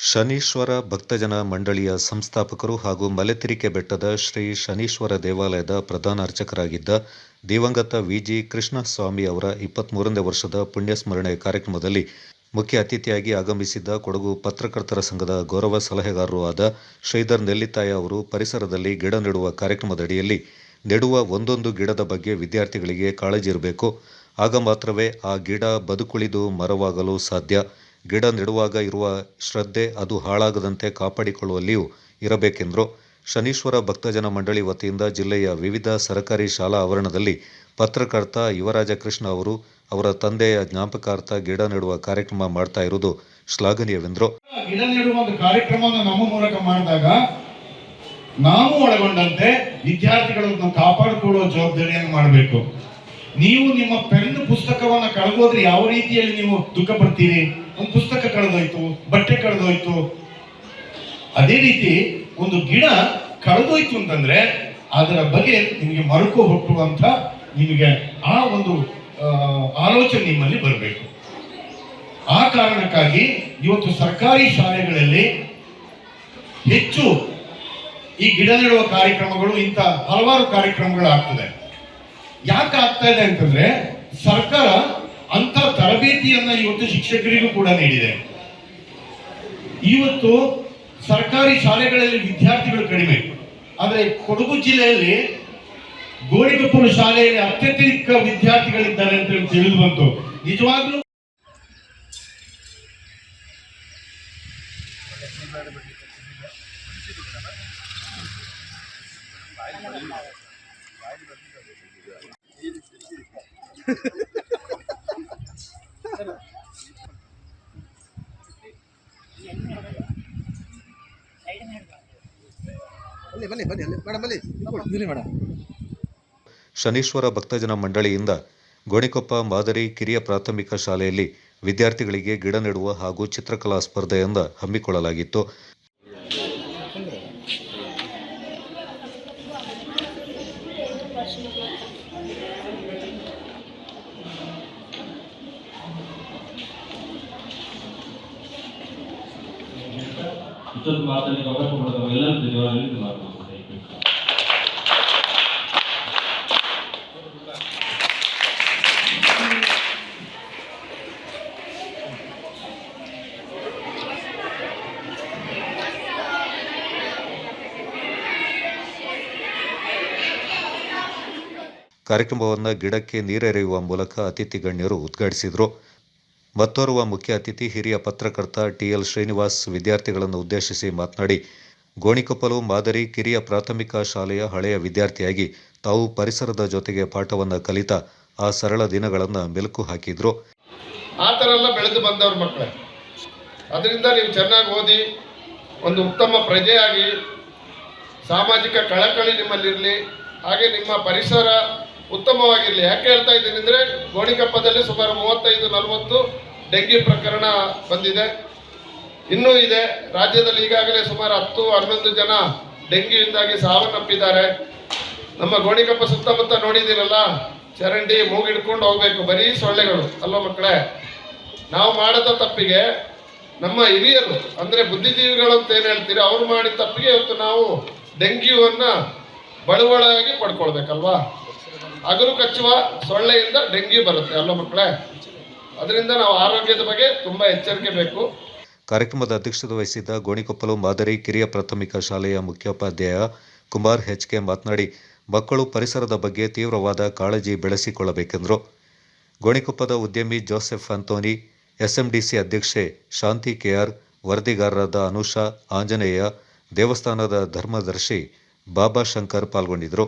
ಶನೀಶ್ವರ ಭಕ್ತಜನ ಮಂಡಳಿಯ ಸಂಸ್ಥಾಪಕರು ಹಾಗೂ ಮಲೆತಿರಿಕೆ ಬೆಟ್ಟದ ಶ್ರೀ ಶನೀಶ್ವರ ದೇವಾಲಯದ ಪ್ರಧಾನ ಅರ್ಚಕರಾಗಿದ್ದ ದಿವಂಗತ ವಿಜಿ ಕೃಷ್ಣಸ್ವಾಮಿ ಅವರ 23ನೇ ವರ್ಷದ ಪುಣ್ಯಸ್ಮರಣೆ ಕಾರ್ಯಕ್ರಮದಲ್ಲಿ ಮುಖ್ಯ ಅತಿಥಿಯಾಗಿ ಆಗಮಿಸಿದ್ದ ಕೊಡಗು ಪತ್ರಕರ್ತರ ಸಂಘದ ಗೌರವ ಸಲಹೆಗಾರರೂ ಆದ ಶ್ರೀಧರ್ ನೆಲ್ಲಿತಾಯ ಅವರು ಪರಿಸರದಲ್ಲಿ ಗಿಡ ನೆಡುವ ಕಾರ್ಯಕ್ರಮದಡಿಯಲ್ಲಿ ನೆಡುವ ಒಂದೊಂದು ಗಿಡದ ಬಗ್ಗೆ ವಿದ್ಯಾರ್ಥಿಗಳಿಗೆ ಕಾಳಜಿ ಇರಬೇಕು. ಆಗ ಮಾತ್ರವೇ ಆ ಗಿಡ ಬದುಕುಳಿದು ಮರವಾಗಲು ಸಾಧ್ಯ. ಗಿಡ ನೆಡುವಾಗ ಇರುವ ಶ್ರದ್ಧೆ ಅದು ಹಾಳಾಗದಂತೆ ಕಾಪಾಡಿಕೊಳ್ಳುವಲ್ಲಿಯೂ ಇರಬೇಕೆಂದರು. ಶನೀಶ್ವರ ಭಕ್ತಜನ ಮಂಡಳಿ ವತಿಯಿಂದ ಜಿಲ್ಲೆಯ ವಿವಿಧ ಸರ್ಕಾರಿ ಶಾಲಾ ಆವರಣದಲ್ಲಿ ಪತ್ರಕರ್ತ ಯುವರಾಜ ಕೃಷ್ಣ ಅವರು ಅವರ ತಂದೆಯ ಜ್ಞಾಪಕಾರ್ಥ ಗಿಡ ನೆಡುವ ಕಾರ್ಯಕ್ರಮ ಮಾಡ್ತಾ ಇರುವುದು ಶ್ಲಾಘನೀಯವೆಂದರು. ಗಿಡ ನೆಡುವ ಒಂದು ಕಾರ್ಯಕ್ರಮವನ್ನು ನಮ್ಮ ಮೂಲಕ ಮಾಡಿದಾಗ ನಾವು ಒಳಗೊಂಡಂತೆ ವಿದ್ಯಾರ್ಥಿಗಳನ್ನು ಕಾಪಾಡಿಕೊಳ್ಳುವ ಜವಾಬ್ದಾರಿಯನ್ನು ಮಾಡಬೇಕು. ನೀವು ನಿಮ್ಮ ಪೆನ್ ಪುಸ್ತಕವನ್ನು ಕಳೆದೋದ್ರೆ ಯಾವ ರೀತಿಯಲ್ಲಿ ನೀವು ದುಃಖ ಪಡ್ತೀರಿ? ಒಂದು ಪುಸ್ತಕ ಕಳೆದೋಯ್ತು, ಬಟ್ಟೆ ಕಳೆದೋಯ್ತು. ಅದೇ ರೀತಿ ಒಂದು ಗಿಡ ಕಳೆದೋಯ್ತು ಅಂತಂದ್ರೆ ಅದರ ಬಗ್ಗೆ ನಿಮಗೆ ಮರುಕು ಹುಟ್ಟುವಂತ ನಿಮಗೆ ಆ ಒಂದು ಆಲೋಚನೆ ನಿಮ್ಮಲ್ಲಿ ಬರಬೇಕು. ಆ ಕಾರಣಕ್ಕಾಗಿ ಇವತ್ತು ಸರ್ಕಾರಿ ಶಾಲೆಗಳಲ್ಲಿ ಹೆಚ್ಚು ಈ ಗಿಡ ನೆಡುವ ಕಾರ್ಯಕ್ರಮಗಳು, ಇಂಥ ಹಲವಾರು ಕಾರ್ಯಕ್ರಮಗಳು ಆಗ್ತದೆ. ಯಾಕೆ ಆಗ್ತಾ ಇದೆ ಅಂತಂದ್ರೆ ಸರ್ಕಾರ ಅಂತ ತರಬೇತಿಯನ್ನ ಇವತ್ತು ಶಿಕ್ಷಕರಿಗೂ ಕೂಡ ನೀಡಿದೆ. ಇವತ್ತು ಸರ್ಕಾರಿ ಶಾಲೆಗಳಲ್ಲಿ ವಿದ್ಯಾರ್ಥಿಗಳು ಕಡಿಮೆ, ಆದರೆ ಕೊಡಗು ಜಿಲ್ಲೆಯಲ್ಲಿ ಗೋಣಿಕೊಪ್ಪಲು ಶಾಲೆಯಲ್ಲಿ ಅತ್ಯಧಿಕ ವಿದ್ಯಾರ್ಥಿಗಳಿದ್ದಾರೆ ಅಂತ ತಿಳಿದು ಬಂತು. ನಿಜವಾಗ್ಲೂ ಶನೀಶ್ವರ ಭಕ್ತಜನ ಮಂಡಳಿಯಿಂದ ಗೋಣಿಕೊಪ್ಪ ಮಾದರಿ ಕಿರಿಯ ಪ್ರಾಥಮಿಕ ಶಾಲೆಯಲ್ಲಿ ವಿದ್ಯಾರ್ಥಿಗಳಿಗೆ ಗಿಡ ನೆಡುವ ಹಾಗೂ ಚಿತ್ರಕಲಾ ಸ್ಪರ್ಧೆಯಿಂದ ಹಮ್ಮಿಕೊಳ್ಳಲಾಗಿತ್ತು. ಕಾರ್ಯಕ್ರಮವನ್ನು ಗಿಡಕ್ಕೆ ನೀರೆರೆಯುವ ಮೂಲಕ ಅತಿಥಿ ಗಣ್ಯರು ಉದ್ಘಾಟಿಸಿದರು. ಮತ್ತೋರ್ವ ಮುಖ್ಯ ಅತಿಥಿ ಹಿರಿಯ ಪತ್ರಕರ್ತ ಟಿಎಲ್ ಶ್ರೀನಿವಾಸ್ ವಿದ್ಯಾರ್ಥಿಗಳನ್ನು ಉದ್ದೇಶಿಸಿ ಮಾತನಾಡಿ, ಗೋಣಿಕೊಪ್ಪಲು ಮಾದರಿ ಕಿರಿಯ ಪ್ರಾಥಮಿಕ ಶಾಲೆಯ ಹಳೆಯ ವಿದ್ಯಾರ್ಥಿಯಾಗಿ ತಾವು ಪರಿಸರದ ಜೊತೆಗೆ ಪಾಠವನ್ನು ಕಲಿತ ಆ ಸರಳ ದಿನಗಳನ್ನು ಮೆಲುಕು ಹಾಕಿದ್ರು. ಆ ಥರ ಎಲ್ಲ ಬೆಳೆದು ಬಂದವ್ರ ಮಕ್ಕಳೇ. ಅದರಿಂದ ನೀವು ಚೆನ್ನಾಗಿ ಓದಿ ಒಂದು ಉತ್ತಮ ಪ್ರಜೆಯಾಗಿ ಸಾಮಾಜಿಕ ಕಳಕಳಿ ನಿಮ್ಮಲ್ಲಿರಲಿ, ಹಾಗೆ ನಿಮ್ಮ ಪರಿಸರ ಉತ್ತಮವಾಗಿರಲಿ. ಯಾಕೆ ಹೇಳ್ತಾ ಇದ್ದೀನಿ ಅಂದರೆ, ಗೋಣಿಕೊಪ್ಪದಲ್ಲಿ ಸುಮಾರು 35-40 ಡೆಂಗಿ ಪ್ರಕರಣ ಬಂದಿದೆ, ಇನ್ನೂ ಇದೆ. ರಾಜ್ಯದಲ್ಲಿ ಈಗಾಗಲೇ ಸುಮಾರು 10-11 ಜನ ಡೆಂಗಿಯಿಂದಾಗಿ ಸಾವನ್ನಪ್ಪಿದ್ದಾರೆ. ನಮ್ಮ ಗೋಣಿಕೊಪ್ಪ ಸುತ್ತಮುತ್ತ ನೋಡಿದ್ದೀರಲ್ಲ, ಚರಂಡಿ ಮೂಗಿಡ್ಕೊಂಡು ಹೋಗ್ಬೇಕು, ಬರೀ ಸೊಳ್ಳೆಗಳು ಅಲ್ವ ಮಕ್ಕಳೇ. ನಾವು ಮಾಡದ ತಪ್ಪಿಗೆ ನಮ್ಮ ಹಿರಿಯರು ಅಂದರೆ ಬುದ್ಧಿಜೀವಿಗಳು ಅಂತ ಏನು ಹೇಳ್ತೀರಿ, ಅವ್ರು ಮಾಡಿದ ತಪ್ಪಿಗೆ ಇವತ್ತು ನಾವು ಡೆಂಗ್ಯೂವನ್ನು ಬಳುವಳಾಗಿ ಪಡ್ಕೊಳ್ಬೇಕಲ್ವಾ. ಅಗರು ಕಚ್ಚುವ ಸೊಳ್ಳೆಯಿಂದ ಡೆಂಗ್ಯೂ ಬರುತ್ತೆ ಅಲ್ವ ಮಕ್ಕಳೇ. ಅದರಿಂದ ನಾವು ಆರೋಗ್ಯದ ಬಗ್ಗೆ ತುಂಬ ಎಚ್ಚರಿಕೆ ಬೇಕು. ಕಾರ್ಯಕ್ರಮದ ಅಧ್ಯಕ್ಷತೆ ವಹಿಸಿದ್ದ ಗೋಣಿಕೊಪ್ಪಲು ಮಾದರಿ ಕಿರಿಯ ಪ್ರಾಥಮಿಕ ಶಾಲೆಯ ಮುಖ್ಯೋಪಾಧ್ಯಾಯ ಕುಮಾರ್ ಹೆಚ್ಕೆ ಮಾತನಾಡಿ, ಮಕ್ಕಳು ಪರಿಸರದ ಬಗ್ಗೆ ತೀವ್ರವಾದ ಕಾಳಜಿ ಬೆಳೆಸಿಕೊಳ್ಳಬೇಕೆಂದರು. ಗೋಣಿಕೊಪ್ಪದ ಉದ್ಯಮಿ ಜೋಸೆಫ್ ಆಂಟೋನಿ, ಎಸ್ಎಂಡಿಸಿ ಅಧ್ಯಕ್ಷೆ ಶಾಂತಿ ಕೆಆರ್, ವರದಿಗಾರರಾದ ಅನುಷಾ, ಆಂಜನೇಯ, ದೇವಸ್ಥಾನದ ಧರ್ಮದರ್ಶಿ ಬಾಬಾ ಶಂಕರ್ ಪಾಲ್ಗೊಂಡಿದ್ದರು.